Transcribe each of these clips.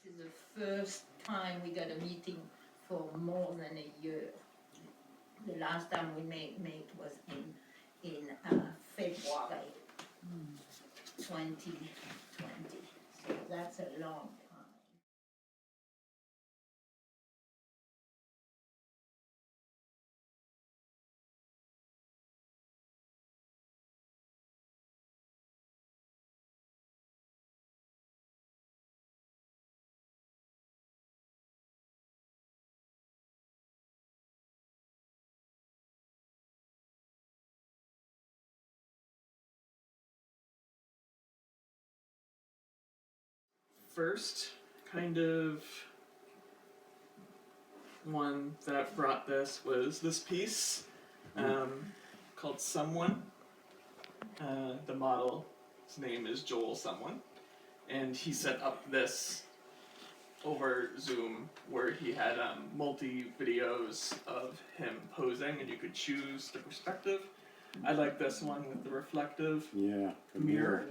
This is the first time we got a meeting for more than a year. The last time we met was in February 2020. So that's a long time. First kind of one that brought this was this piece called Someone. The model's name is Joel Someone, and he set up this over Zoom where he had multi videos of him posing, and you could choose the perspective. I like this one with the reflective mirror.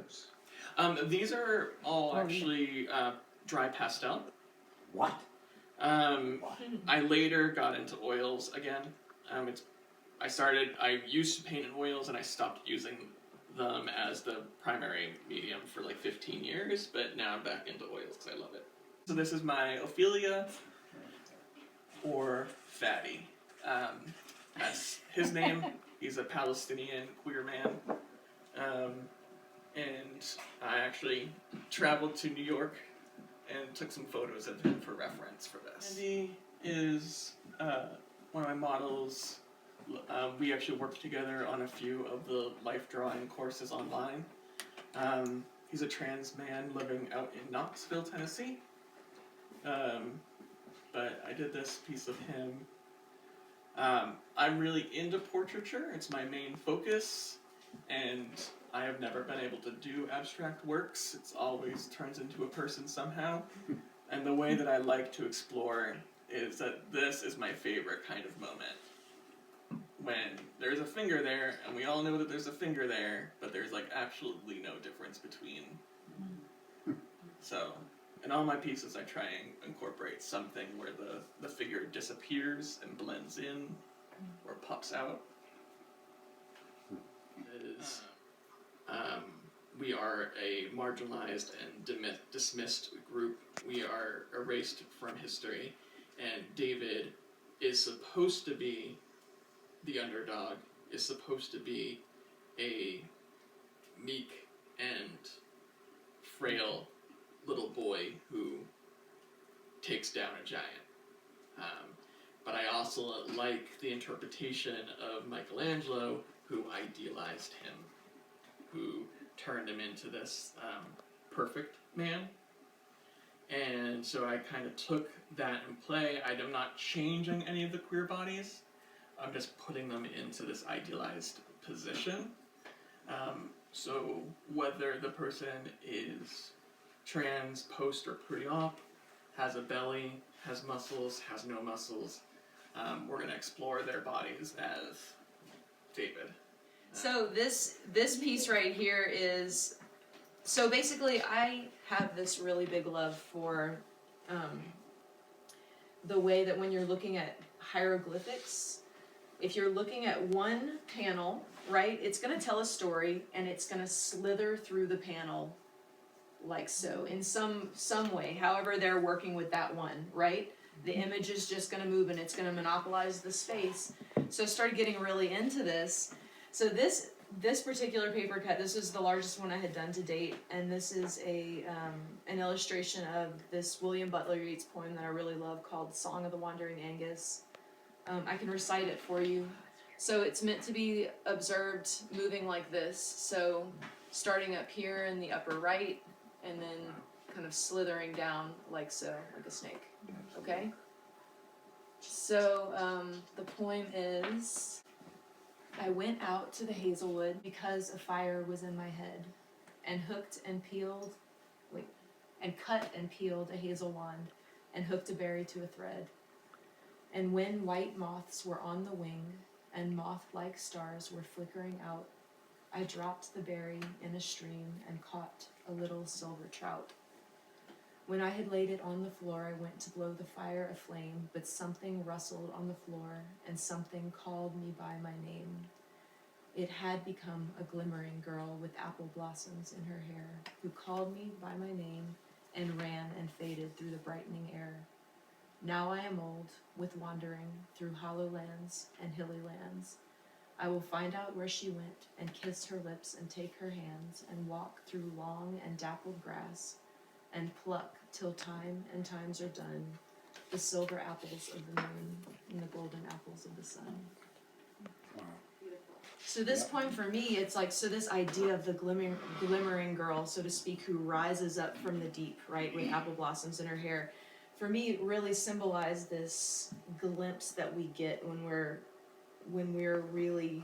These are all actually dry pastel. What? I later got into oils again. I used to paint in oils and I stopped using them as the primary medium for like 15 years, but now I'm back into oils because I love it. So this is my Ophelia, or Fatty. That's his name. He's a Palestinian queer man. And I actually traveled to New York and took some photos of him for reference for this. Andy is one of my models. We actually worked together on a few of the life drawing courses online. He's a trans man living out in Knoxville, Tennessee. But I did this piece of him. I'm really into portraiture. It's my main focus, and I have never been able to do abstract works. It always turns into a person somehow. And the way that I like to explore is that this is my favorite kind of moment. When there's a finger there, and we all know that there's a finger there, but there's like absolutely no difference between. So, in all my pieces I try and incorporate something where the figure disappears and blends in, or pops out. We are a marginalized and dismissed group. We are erased from history, and David is supposed to be the underdog, is supposed to be a meek and frail little boy who takes down a giant. But I also like the interpretation of Michelangelo, who idealized him, who turned him into this perfect man. And so I kind of took that in play. I'm not changing any of the queer bodies. I'm just putting them into this idealized position. So whether the person is trans, post, or pre-op, has a belly, has muscles, has no muscles, we're going to explore their bodies as David. So this piece right here is, so basically I have this really big love for the way that when you're looking at hieroglyphics, if you're looking at one panel, right, it's going to tell a story and it's going to slither through the panel like so, in some way, however they're working with that one, right? The image is just going to move and it's going to monopolize the space. So I started getting really into this. So this particular paper cut, this is the largest one I had done to date, and this is an illustration of this William Butler Yeats poem that I really love called Song of the Wandering Angus. I can recite it for you. So it's meant to be observed moving like this. So starting up here in the upper right, and then kind of slithering down like so, like a snake. Okay? So the poem is, I went out to the hazelwood because a fire was in my head, and cut and peeled a hazel wand, and hooked a berry to a thread. And when white moths were on the wing, and moth-like stars were flickering out, I dropped the berry in a stream and caught a little silver trout. When I had laid it on the floor, I went to blow the fire aflame, but something rustled on the floor, and something called me by my name. It had become a glimmering girl with apple blossoms in her hair, who called me by my name and ran and faded through the brightening air. Now I am old, with wandering through hollow lands and hilly lands. I will find out where she went, and kiss her lips, and take her hands, and walk through long and dappled grass, and pluck till time and times are done, the silver apples of the moon and the golden apples of the sun. Wow. So this poem for me, it's like, so this idea of the glimmering girl, so to speak, who rises up from the deep, right, with apple blossoms in her hair, for me it really symbolized this glimpse that we get when we're really,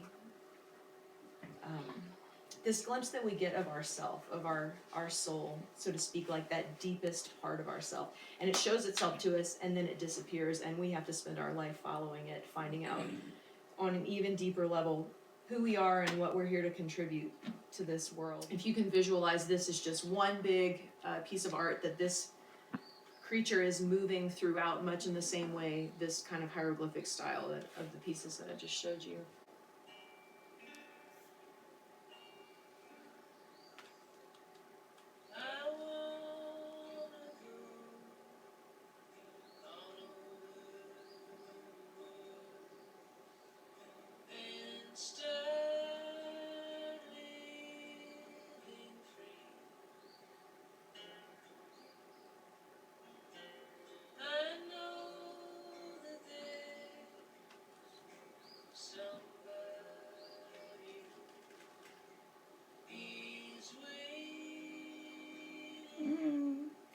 this glimpse that we get of ourself, of our soul, so to speak, like that deepest part of ourself. And it shows itself to us and then it disappears, and we have to spend our life following it, finding out on an even deeper level who we are and what we're here to contribute to this world. If you can visualize this as just one big piece of art that this creature is moving throughout, much in the same way, this kind of hieroglyphic style of the pieces that I just showed you.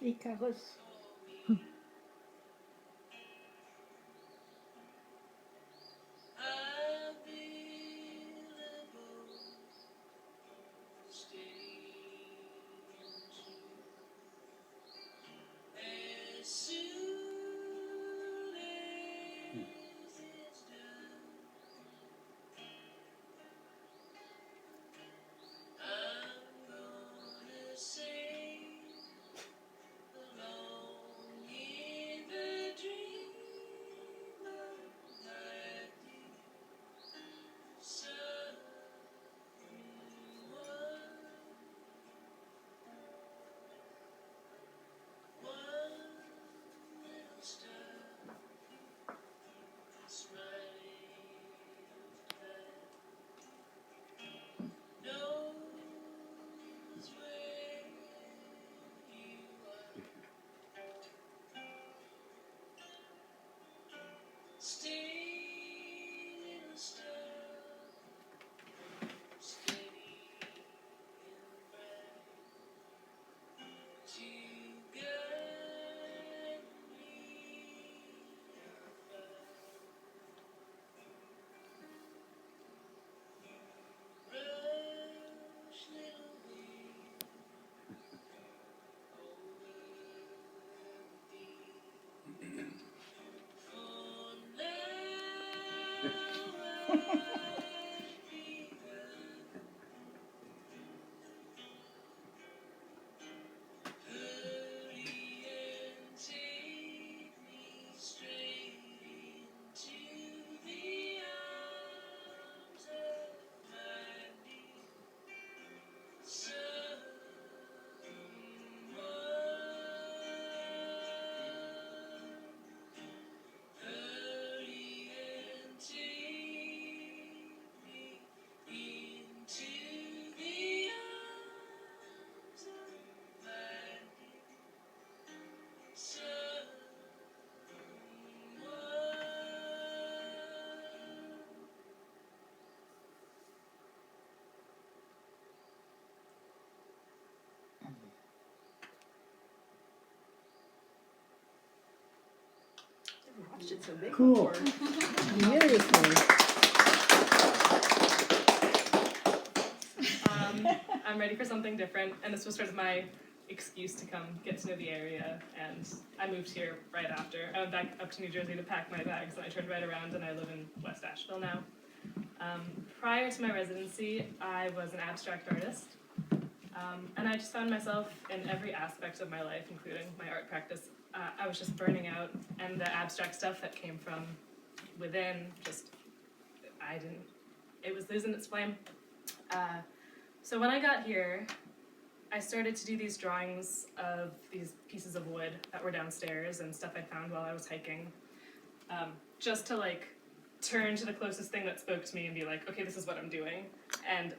Les carrosses. Watched it so big Cool. before. Beautiful. I'm ready for something different, and this was sort of my excuse to come get to know the area, and I moved here right after. I went back up to New Jersey to pack my bags, and I turned right around, and I live in West Asheville now. Prior to my residency, I was an abstract artist. And I just found myself in every aspect of my life, including my art practice. I was just burning out, and the abstract stuff that came from within it was losing its flame. So when I got here, I started to do these drawings of these pieces of wood that were downstairs and stuff I found while I was hiking, just to like turn to the closest thing that spoke to me and be like, okay, this is what I'm doing. And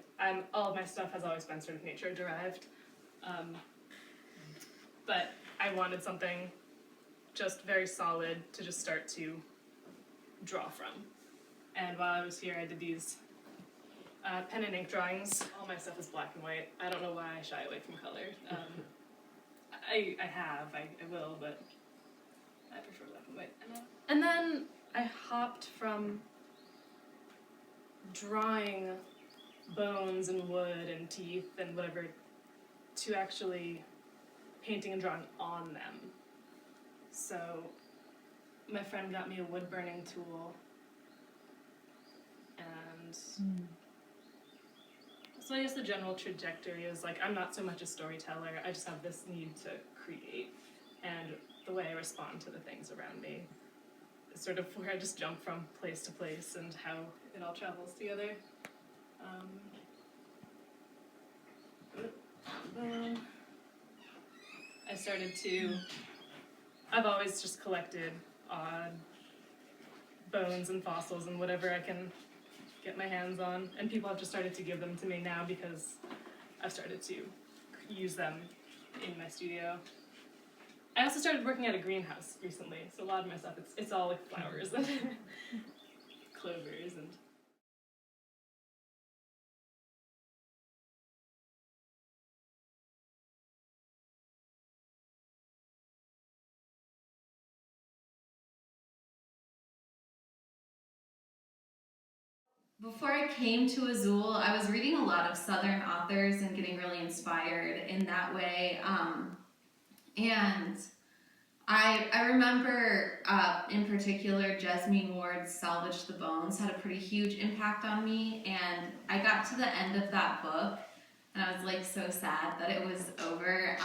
all of my stuff has always been sort of nature derived, but I wanted something just very solid to just start to draw from. And while I was here, I did these pen and ink drawings. All my stuff is black and white. I don't know why I shy away from color. I will, but I prefer black and white. And then I hopped from drawing bones and wood and teeth and whatever to actually painting and drawing on them. So my friend got me a wood burning tool, and so I guess the general trajectory is like I'm not so much a storyteller, I just have this need to create, and the way I respond to the things around me is sort of where I just jump from place to place and how it all travels together. I've always just collected odd bones and fossils and whatever I can get my hands on, and people have just started to give them to me now because I've started to use them in my studio. I also started working at a greenhouse recently, so a lot of my stuff, it's all like flowers and clovers and... Before I came to Azule, I was reading a lot of Southern authors and getting really inspired in that way. And I remember, in particular, Jesmine Ward's Salvage the Bones had a pretty huge impact on me. And I got to the end of that book, and I was like so sad that it was over.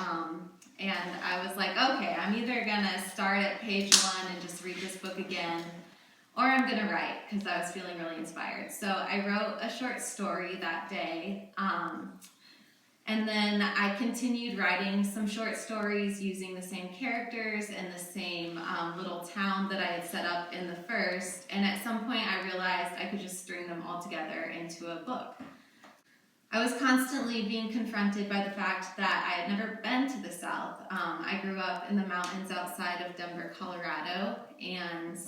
And I was like, okay, I'm either gonna start at page 1 and just read this book again, or I'm gonna write, because I was feeling really inspired. So I wrote a short story that day, and then I continued writing some short stories using the same characters and the same little town that I had set up in the first, and at some point I realized I could just string them all together into a book. I was constantly being confronted by the fact that I had never been to the South. I grew up in the mountains outside of Denver, Colorado, and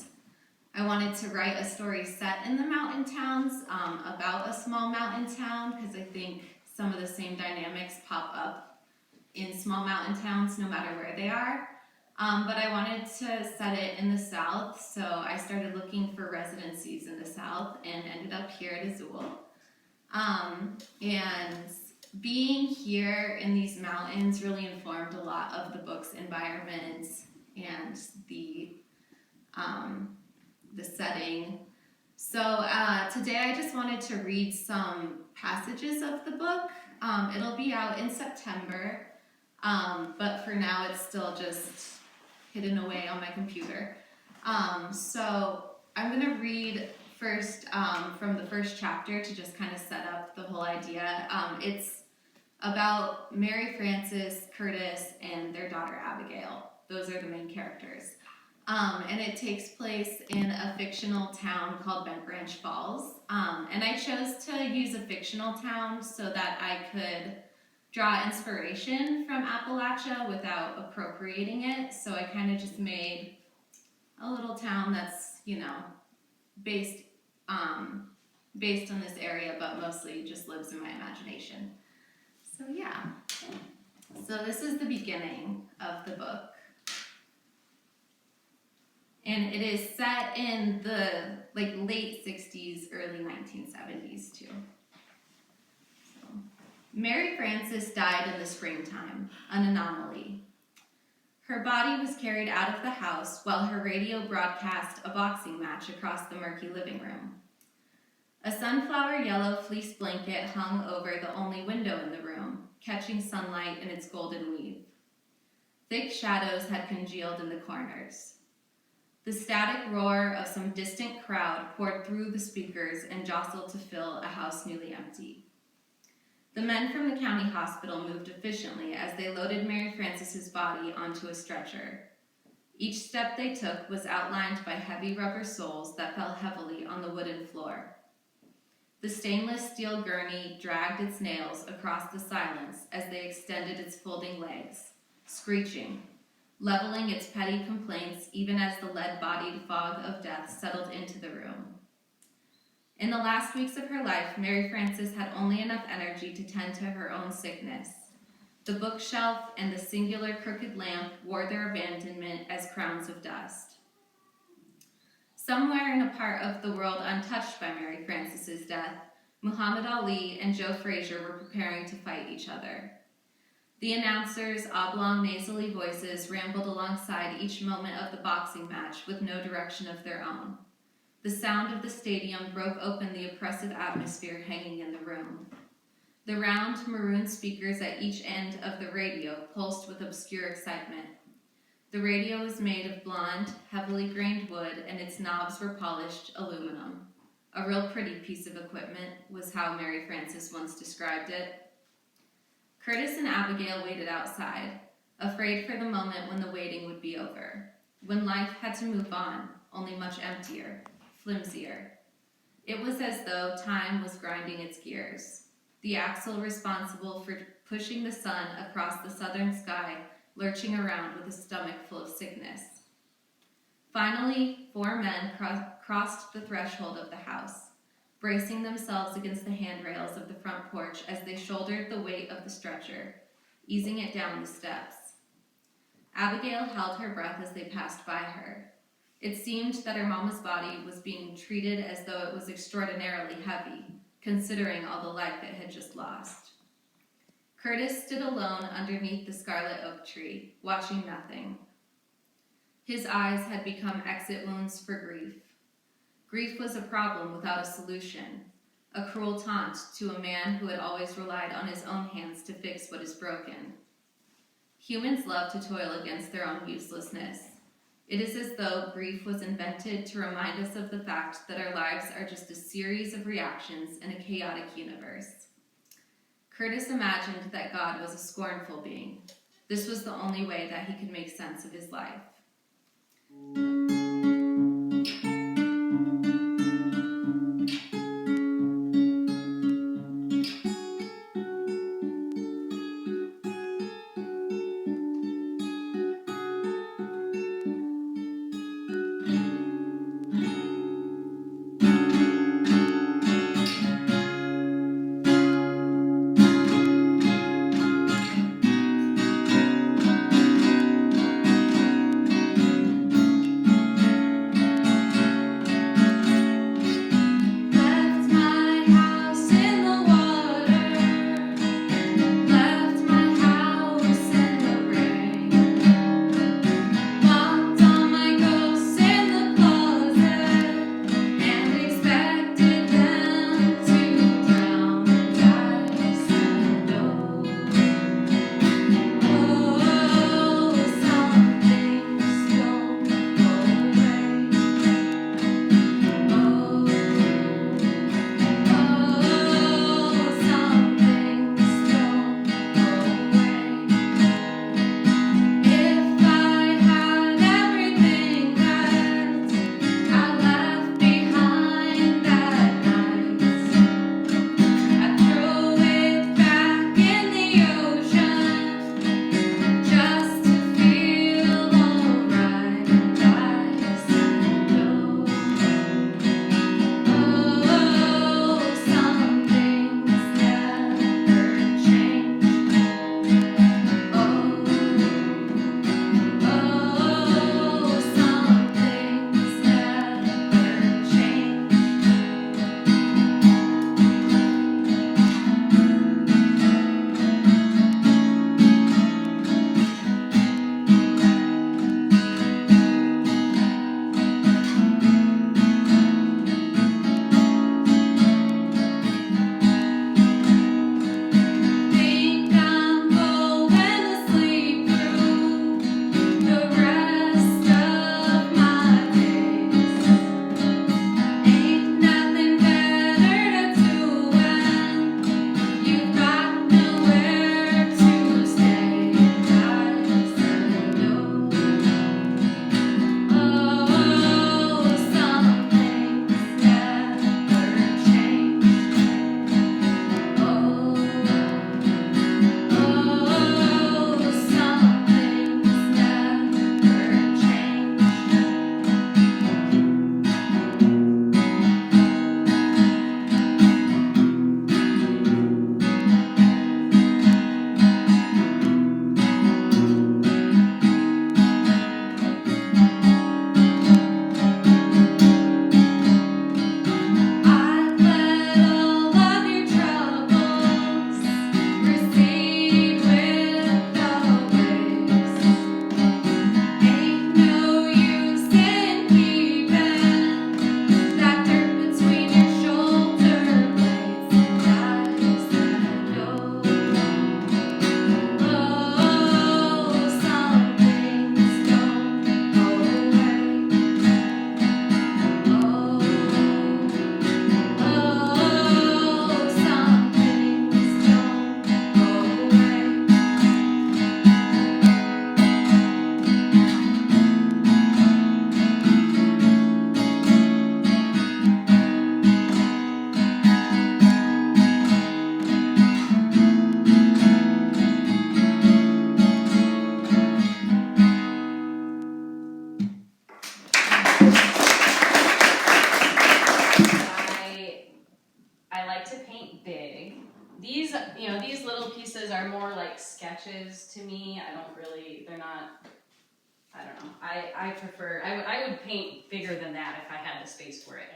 I wanted to write a story set in the mountain towns, about a small mountain town, because I think some of the same dynamics pop up in small mountain towns no matter where they are. But I wanted to set it in the South, so I started looking for residencies in the South and ended up here at Azule. And being here in these mountains really informed a lot of the book's environment and the setting. So today I just wanted to read some passages of the book. It'll be out in September, but for now it's still just hidden away on my computer. So I'm going to read first from the first chapter to just kind of set up the whole idea. It's about Mary Frances, Curtis, and their daughter Abigail. Those are the main characters. And it takes place in a fictional town called Bent Branch Falls. And I chose to use a fictional town so that I could draw inspiration from Appalachia without appropriating it. So I kind of just made a little town that's, based on this area, but mostly just lives in my imagination. So yeah. So this is the beginning of the book. And it is set in the late 60s, early 1970s too. So, Mary Frances died in the springtime, an anomaly. Her body was carried out of the house while her radio broadcast a boxing match across the murky living room. A sunflower yellow fleece blanket hung over the only window in the room, catching catching sunlight in its golden weave. Thick shadows had congealed in the corners. The static roar of some distant crowd poured through the speakers and jostled to fill a house newly empty. The men from the county hospital moved efficiently as they loaded Mary Frances's body onto a stretcher. Each step they took was outlined by heavy rubber soles that fell heavily on the wooden floor. The stainless steel gurney dragged its nails across the silence as they extended its folding legs, screeching, leveling its petty complaints even as the lead-bodied fog of death settled into the room. In the last weeks of her life, Mary Frances had only enough energy to tend to her own sickness. The bookshelf and the singular crooked lamp wore their abandonment as crowns of dust. Somewhere in a part of the world untouched by Mary Frances's death, Muhammad Ali and Joe Frazier were preparing to fight each other. The announcers' oblong nasally voices rambled alongside each moment of the boxing match with no direction of their own. The sound of the stadium broke open the oppressive atmosphere hanging in the room. The round maroon speakers at each end of the radio pulsed with obscure excitement. The radio was made of blonde, heavily grained wood, and its knobs were polished aluminum. A real pretty piece of equipment was how Mary Frances once described it. Curtis and Abigail waited outside, afraid for the moment when the waiting would be over, when life had to move on, only much emptier, flimsier. It was as though time was grinding its gears, the axle responsible for pushing the sun across the southern sky, lurching around with a stomach full of sickness. Finally, 4 men crossed the threshold of the house, bracing themselves against the handrails of the front porch as they shouldered the weight of the stretcher, easing it down the steps. Abigail held her breath as they passed by her. It seemed that her mama's body was being treated as though it was extraordinarily heavy, considering all the life it had just lost. Curtis stood alone underneath the scarlet oak tree, watching nothing. His eyes had become exit wounds for grief. Grief was a problem without a solution, a cruel taunt to a man who had always relied on his own hands to fix what is broken. Humans love to toil against their own uselessness. It is as though grief was invented to remind us of the fact that our lives are just a series of reactions in a chaotic universe. Curtis imagined that God was a scornful being. This was the only way that he could make sense of his life. like sketches to me. They're not, I don't know. I prefer, I would paint bigger than that if I had the space for it.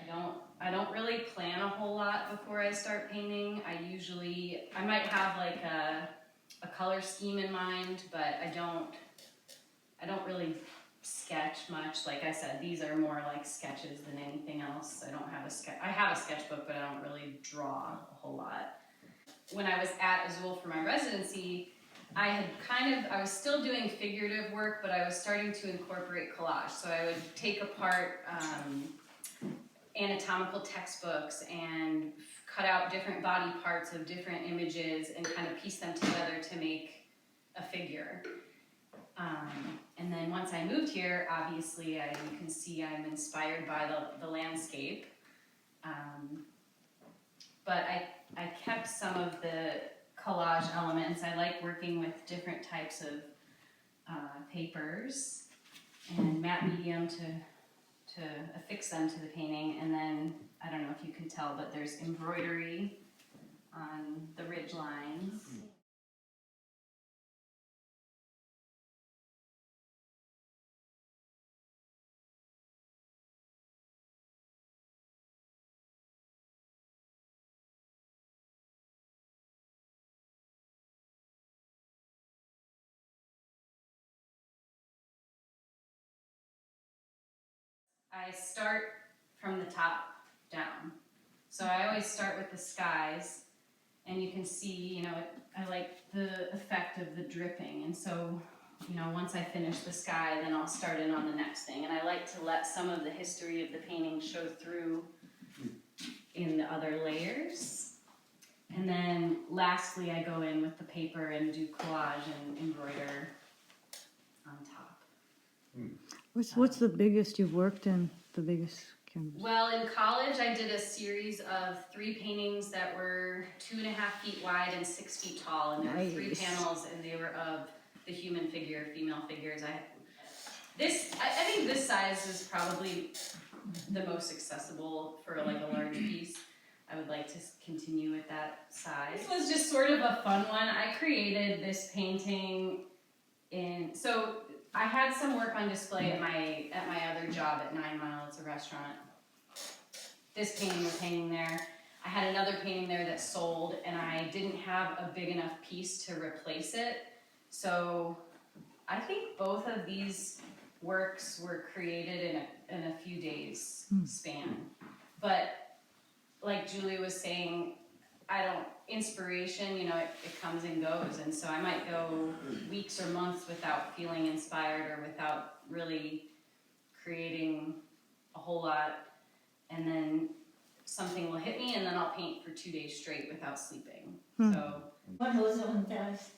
I don't really plan a whole lot before I start painting. I might have like a color scheme in mind, but I don't really sketch much. Like I said, these are more like sketches than anything else. I have a sketchbook, but I don't really draw a whole lot. When I was at Azule for my residency, I was still doing figurative work, but I was starting to incorporate collage. So I would take apart anatomical textbooks and cut out different body parts of different images and kind of piece them together to make a figure. And then once I moved here, obviously you can see I'm inspired by the landscape. But I kept some of the collage elements. I like working with different types of papers and matte medium to affix them to the painting. And then, I don't know if you can tell, but there's embroidery on the ridge lines. I start from the top down. So I always start with the skies, and you can see, I like the effect of the dripping. And so, once I finish the sky, then I'll start in on the next thing. And I like to let some of the history of the painting show through in the other layers. And then lastly, I go in with the paper and do collage and embroider on top. What's the biggest you've worked in? The biggest canvas? Well, in college, I did a series of 3 paintings that were 2.5 feet wide and 6 feet tall, and there were 3 panels, and they were of the human figure, female figures. I think this size is probably the most accessible for like a large piece. I would like to continue with that size. This was just sort of a fun one. I created this painting so I had some work on display at my other job at 9 Mile. It's a restaurant. This painting was hanging there. I had another painting there that sold, and I didn't have a big enough piece to replace it. So I think both of these works were created in a few days span. But like Julie was saying, inspiration, it comes and goes. And so I might go weeks or months without feeling inspired or without really creating a whole lot. And then something will hit me, and then I'll paint for 2 days straight without sleeping. So. What other interest?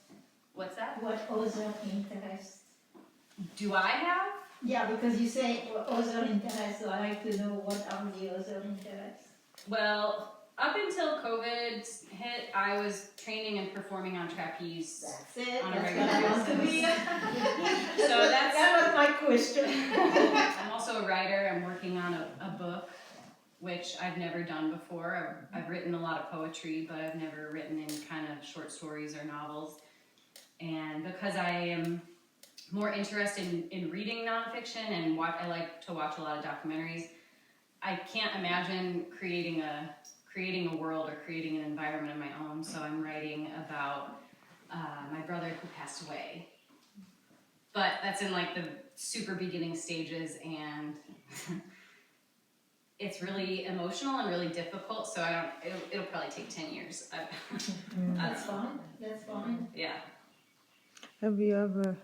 What's that? What other interest? Do I have? Yeah, because you say other interests, so I like to know what are the other interests. Well, up until COVID hit, I was training and performing on trapeze. That's it. On a That's regular what I want to be. So that was my question. I'm also a writer. I'm working on a book, which I've never done before. I've written a lot of poetry, but I've never written any kind of short stories or novels. And because I am more interested in reading nonfiction and I like to watch a lot of documentaries, I can't imagine creating a world or creating an environment of my own. So I'm writing about my brother who passed away. But that's in like the super beginning stages, and it's really emotional and really difficult. So it'll probably take 10 years. That's fine. That's fine. Yeah. Have you ever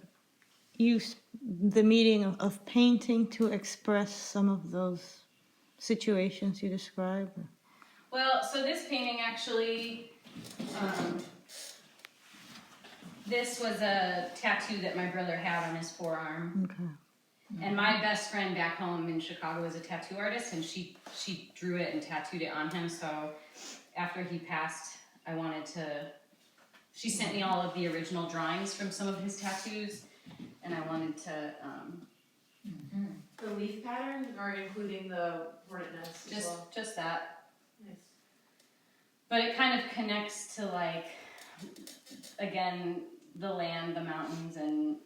used the medium of painting to express some of those situations you described? Well, so this painting actually, this was a tattoo that my brother had on his forearm. Okay. And my best friend back home in Chicago is a tattoo artist, and she drew it and tattooed it on him. So after he passed, she sent me all of the original drawings from some of his tattoos, and I wanted to, The leaf pattern, or including the hornet nest as well? just that. Nice. But it kind of connects to, like, again, the land, the mountains, and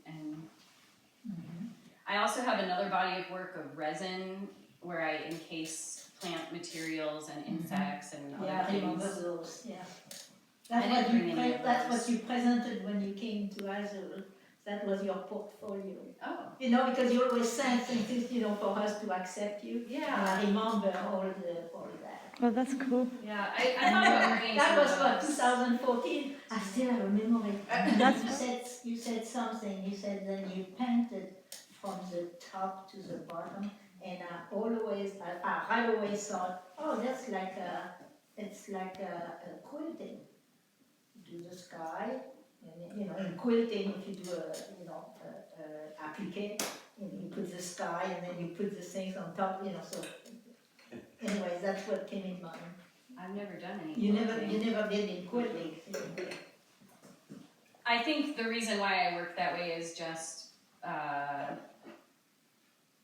I also have another body of work of resin where I encase plant materials and insects and other Yeah, I remember things. those, yeah. I didn't bring any of That's what those. you presented when you came to Azule. That was your portfolio. Oh, You know, because you always sent things, you know, for us to accept you. And yeah. I remember all that. Oh, that's cool. Yeah, I thought about bringing That some was of what, those. 2014? I still have a memory. That's You said something, you said then you painted from the top to the bottom, and I right away thought, oh, that's like it's like a quilting. You do the sky, and you know, in quilting, if you do applique, you put the sky, and then you put the things on top, you know, so. Anyways, that's what came in mind. I've never done any You never quilting. did in quilting. I think the reason why I work that way is just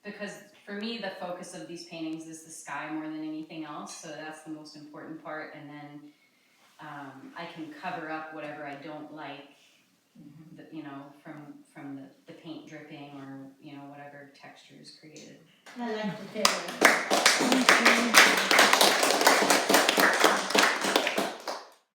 because for me the focus of these paintings is the sky more than anything else, so that's the most important part, and then I can cover up whatever I don't like, you know, from the paint dripping or, you know, whatever texture is created. I like to tell you.